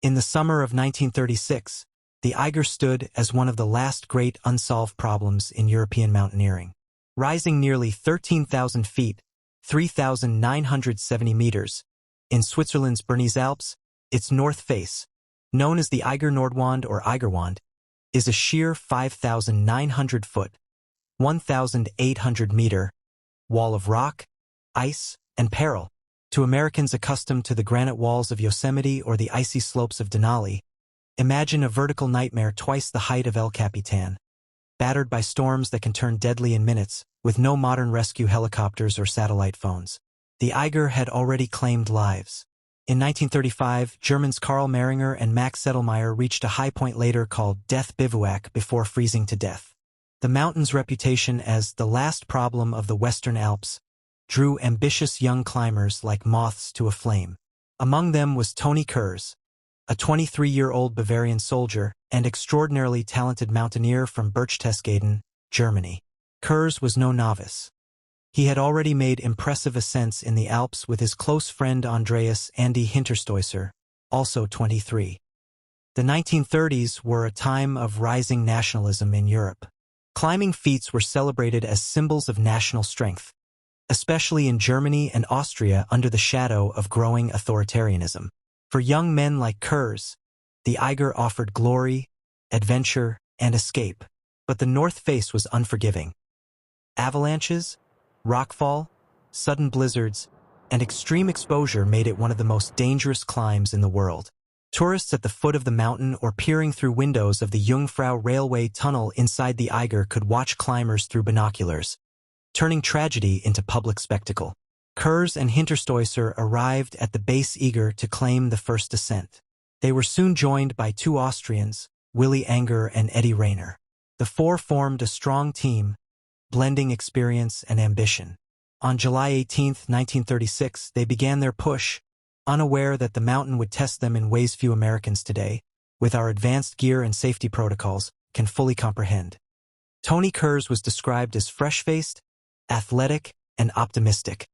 In the summer of 1936, the Eiger stood as one of the last great unsolved problems in European mountaineering. Rising nearly 13,000 feet, 3,970 meters, in Switzerland's Bernese Alps, its north face, known as the Eiger Nordwand or Eiger Wand, is a sheer 5,900-foot, 1,800-meter wall of rock, ice, and peril. To Americans accustomed to the granite walls of Yosemite or the icy slopes of Denali, imagine a vertical nightmare twice the height of El Capitan, battered by storms that can turn deadly in minutes, with no modern rescue helicopters or satellite phones. The Eiger had already claimed lives. In 1935, Germans Karl Maringer and Max Sedlmayr reached a high point later called Death Bivouac before freezing to death. The mountain's reputation as the last problem of the Western Alps drew ambitious young climbers like moths to a flame. Among them was Toni Kurz, a 23-year-old Bavarian soldier and extraordinarily talented mountaineer from Berchtesgaden, Germany. Kurz was no novice. He had already made impressive ascents in the Alps with his close friend Andreas Edi Hinterstoisser, also 23. The 1930s were a time of rising nationalism in Europe. Climbing feats were celebrated as symbols of national strength, especially in Germany and Austria under the shadow of growing authoritarianism. For young men like Kurz, the Eiger offered glory, adventure, and escape, but the North Face was unforgiving. Avalanches, rockfall, sudden blizzards, and extreme exposure made it one of the most dangerous climbs in the world. Tourists at the foot of the mountain or peering through windows of the Jungfrau Railway tunnel inside the Eiger could watch climbers through binoculars, turning tragedy into public spectacle. Kurz and Hinterstoisser arrived at the base eager to claim the first ascent. They were soon joined by two Austrians, Willy Angerer and Edi Rainer. The four formed a strong team, blending experience and ambition. On July 18, 1936, they began their push, unaware that the mountain would test them in ways few Americans today, with our advanced gear and safety protocols, can fully comprehend. Toni Kurz was described as fresh-faced, athletic, and optimistic,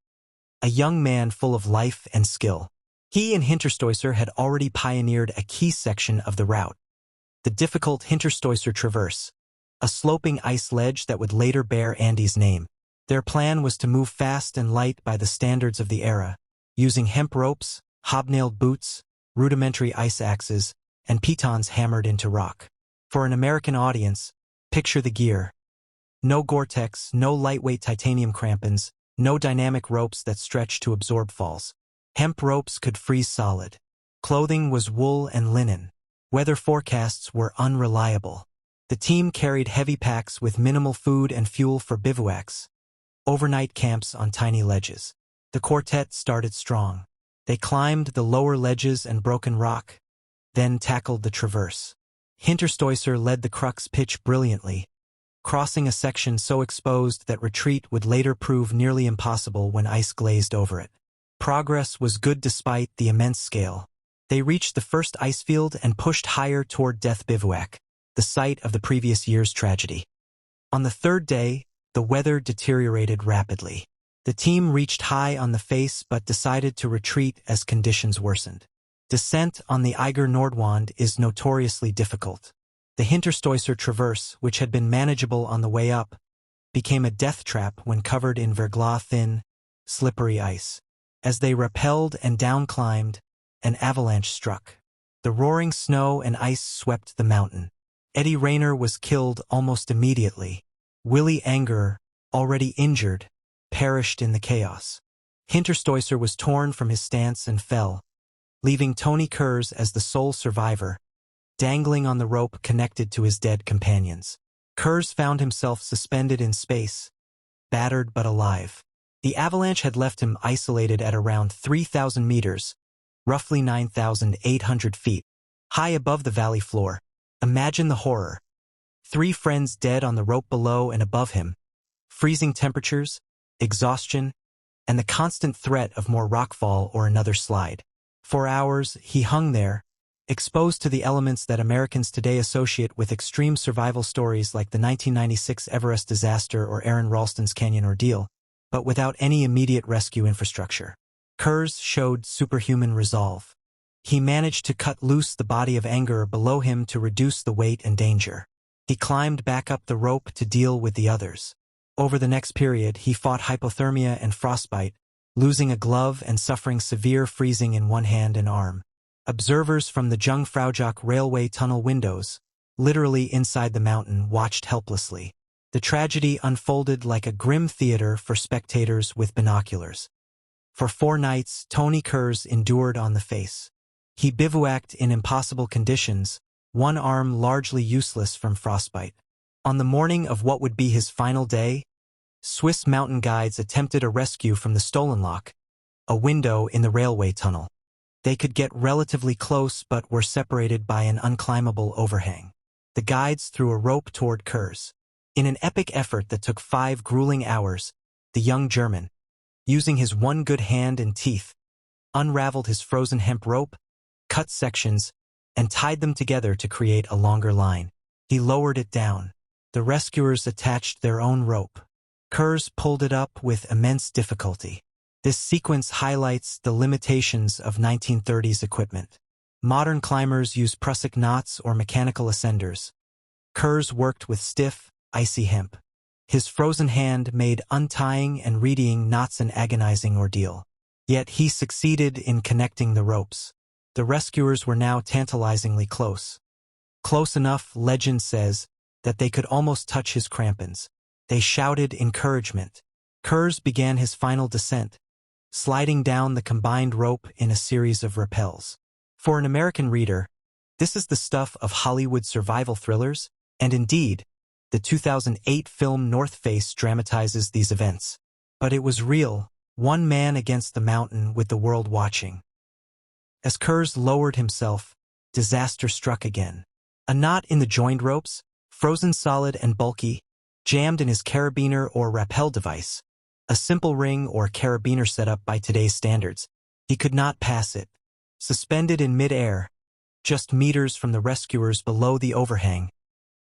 a young man full of life and skill. He and Hinterstoisser had already pioneered a key section of the route, the difficult Hinterstoisser Traverse, a sloping ice ledge that would later bear Andy's name. Their plan was to move fast and light by the standards of the era, using hemp ropes, hobnailed boots, rudimentary ice axes, and pitons hammered into rock. For an American audience, picture the gear. No Gore-Tex, no lightweight titanium crampons, no dynamic ropes that stretch to absorb falls. Hemp ropes could freeze solid. Clothing was wool and linen. Weather forecasts were unreliable. The team carried heavy packs with minimal food and fuel for bivouacs, overnight camps on tiny ledges. The quartet started strong. They climbed the lower ledges and broken rock, then tackled the traverse. Hinterstoisser led the crux pitch brilliantly, crossing a section so exposed that retreat would later prove nearly impossible when ice glazed over it. Progress was good despite the immense scale. They reached the first ice field and pushed higher toward Death Bivouac, the site of the previous year's tragedy. On the third day, the weather deteriorated rapidly. The team reached high on the face but decided to retreat as conditions worsened. Descent on the Eiger Nordwand is notoriously difficult. The Hinterstoisser Traverse, which had been manageable on the way up, became a death trap when covered in verglas-thin, slippery ice. As they rappelled and downclimbed, an avalanche struck. The roaring snow and ice swept the mountain. Edi Rainer was killed almost immediately. Willy Angerer, already injured, perished in the chaos. Hinterstoisser was torn from his stance and fell, leaving Toni Kurz as the sole survivor, dangling on the rope connected to his dead companions. Kurz found himself suspended in space, battered but alive. The avalanche had left him isolated at around 3,000 meters, roughly 9,800 feet, high above the valley floor. Imagine the horror. 3 friends dead on the rope below and above him, freezing temperatures, exhaustion, and the constant threat of more rockfall or another slide. For hours, he hung there, exposed to the elements that Americans today associate with extreme survival stories like the 1996 Everest disaster or Aron Ralston's Canyon ordeal, but without any immediate rescue infrastructure. Kurz showed superhuman resolve. He managed to cut loose the body of Angerer below him to reduce the weight and danger. He climbed back up the rope to deal with the others. Over the next period, he fought hypothermia and frostbite, losing a glove and suffering severe freezing in one hand and arm. Observers from the Jungfraujoch railway tunnel windows, literally inside the mountain, watched helplessly. The tragedy unfolded like a grim theater for spectators with binoculars. For 4 nights, Toni Kurz endured on the face. He bivouacked in impossible conditions, one arm largely useless from frostbite. On the morning of what would be his final day, Swiss mountain guides attempted a rescue from the Stollenloch, a window in the railway tunnel. They could get relatively close but were separated by an unclimbable overhang. The guides threw a rope toward Kurz. In an epic effort that took 5 grueling hours, the young German, using his one good hand and teeth, unraveled his frozen hemp rope, cut sections, and tied them together to create a longer line. He lowered it down. The rescuers attached their own rope. Kurz pulled it up with immense difficulty. This sequence highlights the limitations of 1930s equipment. Modern climbers use prusik knots or mechanical ascenders. Kurz worked with stiff, icy hemp. His frozen hand made untying and readying knots an agonizing ordeal. Yet he succeeded in connecting the ropes. The rescuers were now tantalizingly close. Close enough, legend says, that they could almost touch his crampons. They shouted encouragement. Kurz began his final descent, sliding down the combined rope in a series of rappels. For an American reader, this is the stuff of Hollywood survival thrillers, and indeed, the 2008 film North Face dramatizes these events. But it was real, one man against the mountain with the world watching. As Kurz lowered himself, disaster struck again. A knot in the joined ropes, frozen solid and bulky, jammed in his carabiner or rappel device, a simple ring or carabiner setup by today's standards. He could not pass it. Suspended in mid-air, just meters from the rescuers below the overhang,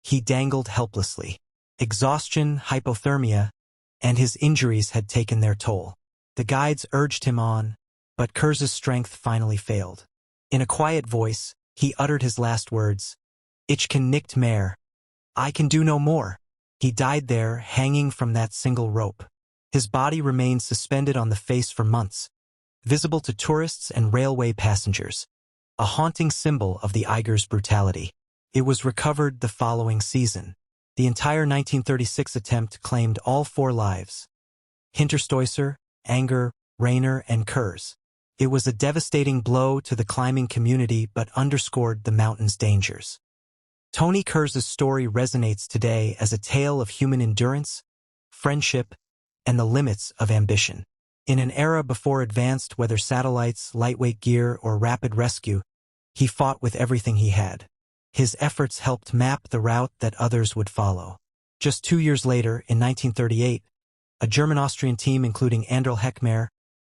he dangled helplessly. Exhaustion, hypothermia, and his injuries had taken their toll. The guides urged him on, but Kurz's strength finally failed. In a quiet voice, he uttered his last words, "Ich kann nicht mehr. I can do no more." He died there, hanging from that single rope. His body remained suspended on the face for months, visible to tourists and railway passengers, a haunting symbol of the Eiger's brutality. It was recovered the following season. The entire 1936 attempt claimed all 4 lives: Hinterstoisser, Eiger, Rainer, and Kurz. It was a devastating blow to the climbing community but underscored the mountain's dangers. Toni Kurz's story resonates today as a tale of human endurance, friendship, and the limits of ambition. In an era before advanced weather satellites, lightweight gear, or rapid rescue, he fought with everything he had. His efforts helped map the route that others would follow. Just 2 years later, in 1938, a German-Austrian team including Andreas Hinterstoisser,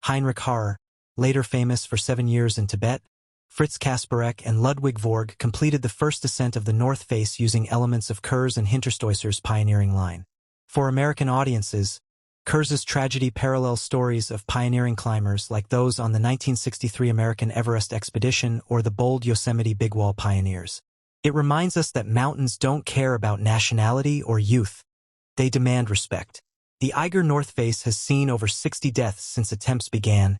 Heinrich Harrer, later famous for 7 years in Tibet, Fritz Kasperek and Ludwig Vorg completed the first ascent of the North Face using elements of Kurz and Hinterstoisser's pioneering line. For American audiences, Kurz's tragedy parallels stories of pioneering climbers like those on the 1963 American Everest expedition or the bold Yosemite Big Wall pioneers. It reminds us that mountains don't care about nationality or youth. They demand respect. The Eiger North Face has seen over 60 deaths since attempts began,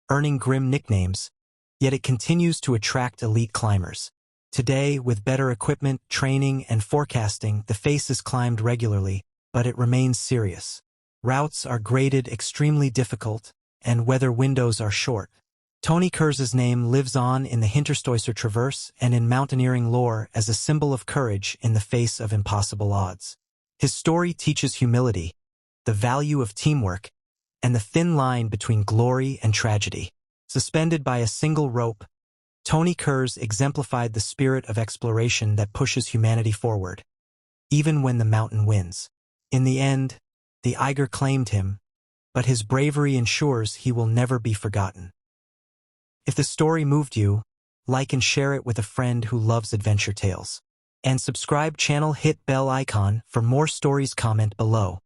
earning grim nicknames, yet it continues to attract elite climbers. Today, with better equipment, training, and forecasting, the face is climbed regularly, but it remains serious. Routes are graded extremely difficult, and weather windows are short. Toni Kurz's name lives on in the Hinterstoisser Traverse and in mountaineering lore as a symbol of courage in the face of impossible odds. His story teaches humility, the value of teamwork, and the thin line between glory and tragedy. Suspended by a single rope, Toni Kurz exemplified the spirit of exploration that pushes humanity forward, even when the mountain wins. In the end, the Eiger claimed him, but his bravery ensures he will never be forgotten. If the story moved you, like and share it with a friend who loves adventure tales. And subscribe channel, hit bell icon for more stories. Comment below.